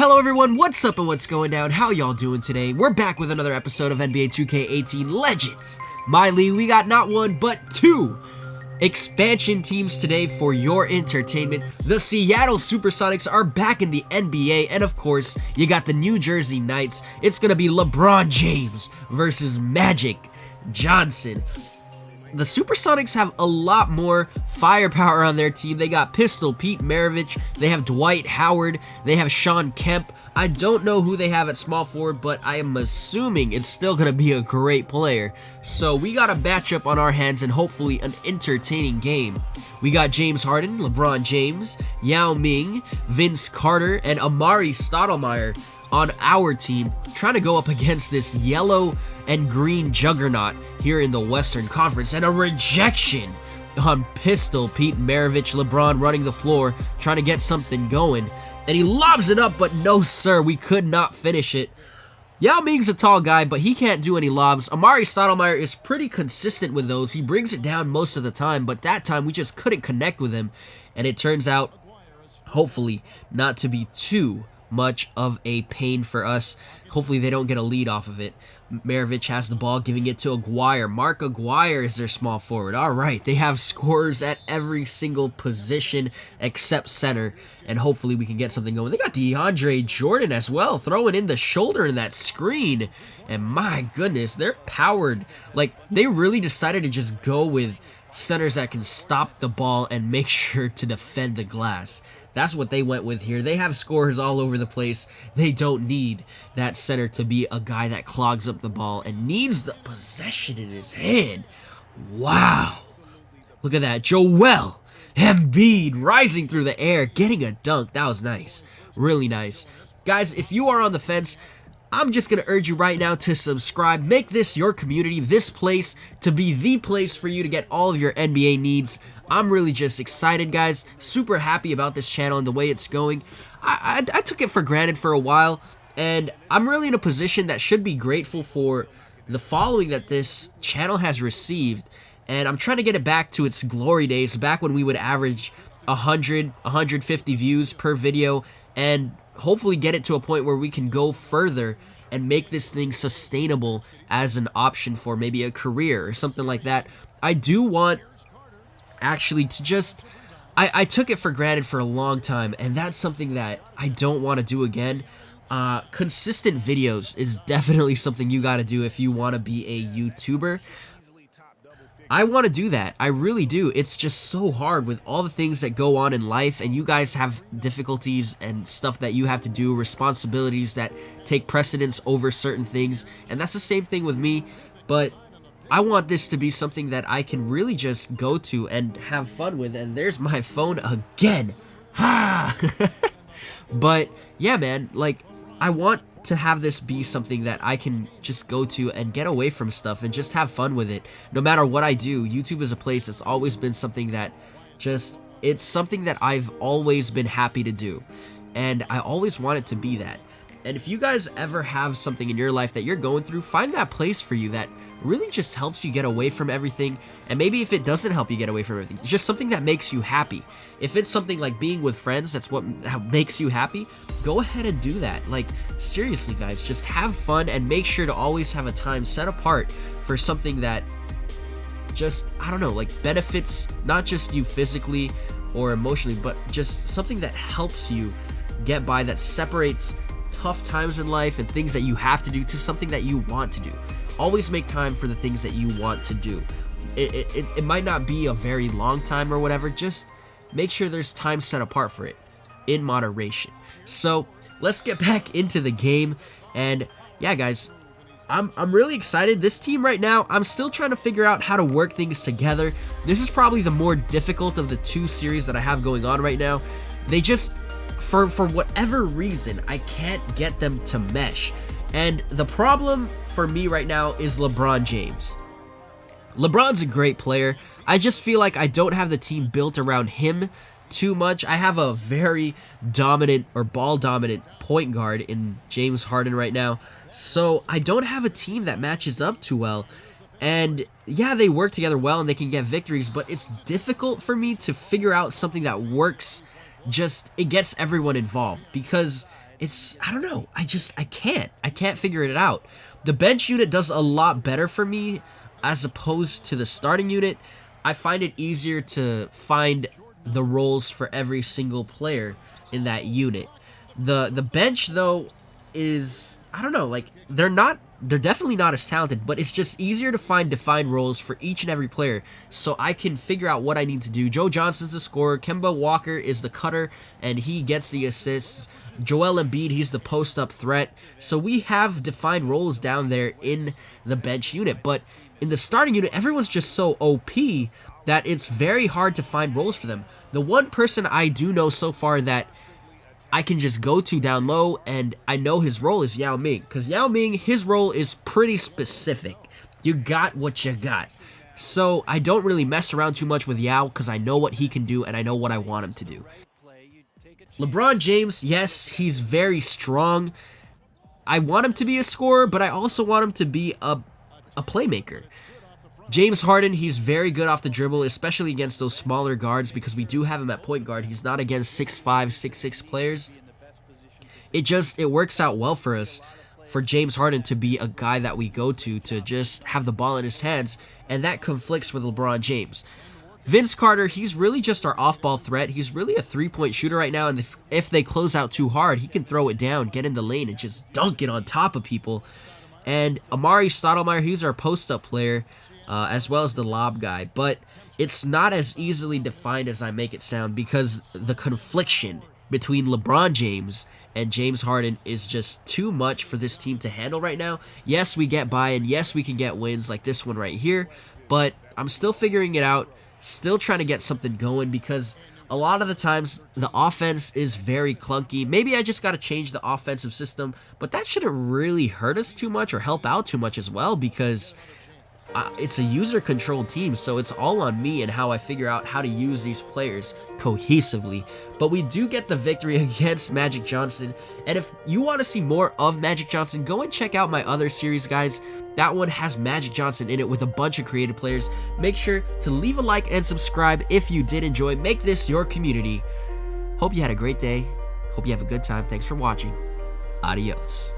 Hello everyone, what's up and what's going down? How y'all doing today? We're back with another episode of NBA 2K18 Legends. My league, we got not one, but two expansion teams today for your entertainment. The Seattle Supersonics are back in the NBA, and of course, you got the New Jersey Knights. It's gonna be LeBron James versus Magic Johnson. The Supersonics have a lot more firepower on their team. They got Pistol Pete Maravich, they have Dwight Howard, they have Sean Kemp. I don't know who they have at small forward, but I am assuming it's still going to be a great player. So we got a matchup on our hands and hopefully an entertaining game. We got James Harden, LeBron James, Yao Ming, Vince Carter, and Amari Stoudemire on our team, trying to go up against this yellow and green juggernaut here in the Western Conference, and a rejection on Pistol Pete Maravich. LeBron running the floor, trying to get something going, and he lobs it up, but no sir, we could not finish it. Yao Ming's a tall guy, but he can't do any lobs. Amari Stoudemire is pretty consistent with those. He brings it down most of the time, but that time we just couldn't connect with him, and it turns out, hopefully, not to be too much of a pain for us. Hopefully they don't get a lead off of it. Maravich has the ball, giving it to Aguirre. Mark Aguirre is their small forward. All right, they have scorers at every single position except center, and hopefully we can get something going. They got DeAndre Jordan as well, throwing in the shoulder in that screen, and my goodness, they're powered. Like, they really decided to just go with centers that can stop the ball and make sure to defend the glass. That's what they went with here. They have scorers all over the place. They don't need that center to be a guy that clogs up the ball and needs the possession in his hand. Wow. Look at that. Joel Embiid rising through the air, getting a dunk. That was nice. Really nice. Guys, if you are on the fence, I'm just going to urge you right now to subscribe. Make this your community, this place, to be the place for you to get all of your NBA needs. I'm really just excited, guys. Super happy about this channel and the way it's going. I took it for granted for a while, and I'm really in a position that should be grateful for the following that this channel has received. And I'm trying to get it back to its glory days, back when we would average 100, 150 views per video, and hopefully get it to a point where we can go further and make this thing sustainable as an option for maybe a career or something like that. I do want actually to just, I took it for granted for a long time, and that's something that I don't want to do again. Consistent videos is definitely something you got to do if you want to be a YouTuber. I want to do that. I really do. It's just so hard with all the things that go on in life, and you guys have difficulties and stuff that you have to do, responsibilities that take precedence over certain things, and that's the same thing with me. But I want this to be something that I can really just go to and have fun with, and there's my phone again. Ha! But yeah, man, like, I want to have this be something that I can just go to and get away from stuff and just have fun with it. No matter what I do, YouTube is a place that's always been something that it's something that I've always been happy to do, and I always want it to be that. And if you guys ever have something in your life that you're going through, find that place for you that really just helps you get away from everything. And maybe if it doesn't help you get away from everything, it's just something that makes you happy. If it's something like being with friends, that's what makes you happy, go ahead and do that. Like, seriously, guys, just have fun and make sure to always have a time set apart for something that just, I don't know, like, benefits not just you physically or emotionally, but just something that helps you get by, that separates tough times in life and things that you have to do to something that you want to do. Always make time for the things that you want to do. It might not be a very long time or whatever, just make sure there's time set apart for it in moderation. So let's get back into the game. And yeah, guys, I'm really excited. This team right now, I'm still trying to figure out how to work things together. This is probably the more difficult of the two series that I have going on right now. They just, for whatever reason, I can't get them to mesh. And the problem for me right now is LeBron James. LeBron's a great player. I just feel like I don't have the team built around him too much. I have a very dominant or ball dominant point guard in James Harden right now. So I don't have a team that matches up too well. And yeah, they work together well and they can get victories, but it's difficult for me to figure out something that works. Just, it gets everyone involved, because I don't know. I can't figure it out. The bench unit does a lot better for me as opposed to the starting unit. I find it easier to find the roles for every single player in that unit. The bench though is, I don't know, like they're definitely not as talented, but it's just easier to find defined roles for each and every player, so I can figure out what I need to do. Joe Johnson's the scorer, Kemba Walker is the cutter, and he gets the assists. Joel Embiid, he's the post-up threat. So we have defined roles down there in the bench unit, but in the starting unit, everyone's just so OP that it's very hard to find roles for them. The one person I do know so far that I can just go to down low, and I know his role is Yao Ming. Because Yao Ming, his role is pretty specific. You got what you got. So I don't really mess around too much with Yao because I know what he can do and I know what I want him to do. LeBron James, yes, he's very strong. I want him to be a scorer, but I also want him to be a playmaker. James Harden, he's very good off the dribble, especially against those smaller guards because we do have him at point guard. He's not against 6'5", 6'6" players. It works out well for us, for James Harden to be a guy that we go to just have the ball in his hands, and that conflicts with LeBron James. Vince Carter, he's really just our off-ball threat. He's really a three-point shooter right now, and if they close out too hard, he can throw it down, get in the lane, and just dunk it on top of people. And Amari Stoudemire, he's our post-up player, as well as the lob guy. But it's not as easily defined as I make it sound because the confliction between LeBron James and James Harden is just too much for this team to handle right now. Yes, we get by, and yes, we can get wins like this one right here, but I'm still figuring it out, still trying to get something going because a lot of the times the offense is very clunky. Maybe I just got to change the offensive system, but that shouldn't really hurt us too much or help out too much as well because it's a user-controlled team, so it's all on me and how I figure out how to use these players cohesively. But we do get the victory against Magic Johnson, and if you want to see more of Magic Johnson, go and check out my other series, guys. That one has Magic Johnson in it with a bunch of creative players. Make sure to leave a like and subscribe if you did enjoy. Make this your community. Hope you had a great day. Hope you have a good time. Thanks for watching. Adios.